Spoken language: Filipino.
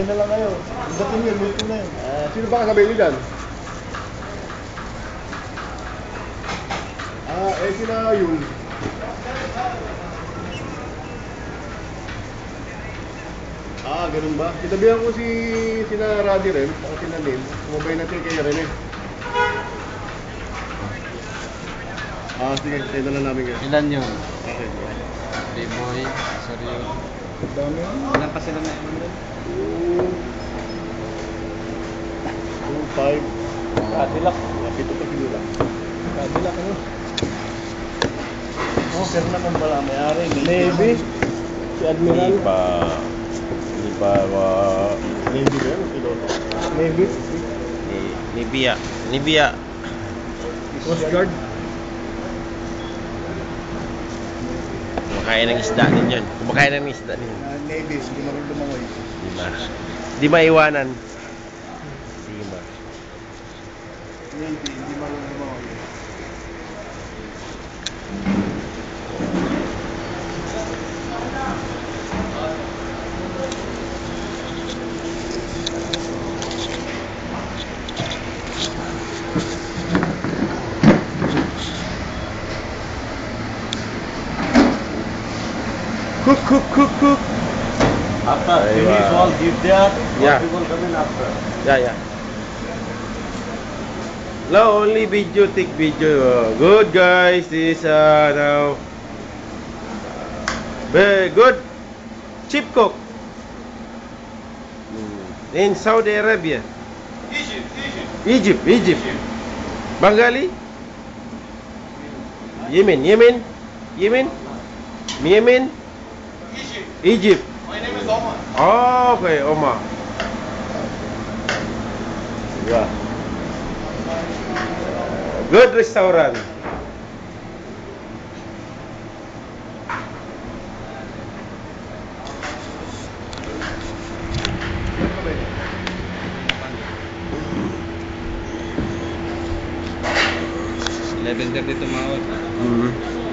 Diyan na lang kayo. Dating yun, luto na yun. Sino ba kasabay niyo dyan? Sila yun. Ganun ba? Sinabihan ko sina Raddy rin, ako sina Nin. Sumabay natin kay Rene. Sige, tayo na lang namin kayo. Ilan yun? Okay. Playboy, Soryo. Dami yun. Ilan pa sila na iman doon? 2, 5. Cadillac. Ito pa siguro. Cadillac ano? Sir naman pala may-ari. Navy. Si Admiral. Navy ba yun? Piloto. Navy. Nibia. Coast Guard. Kumakain ng isda din yun. Navy. Hindi marunong lumangoy. Di maiwanan. Navy. Hindi marunong lumangoy. Cook. After finish all give there. Yeah. People come in after. Yeah. No, only video, take video. Good guys, this now. Very good. Cheap cook. In Saudi Arabia. Egypt. Bengali? Yemen. Egypt. My name is Omar. Oh, okay, Omar. Yeah. Good restaurant. Level dito tumawag. Mm-hmm.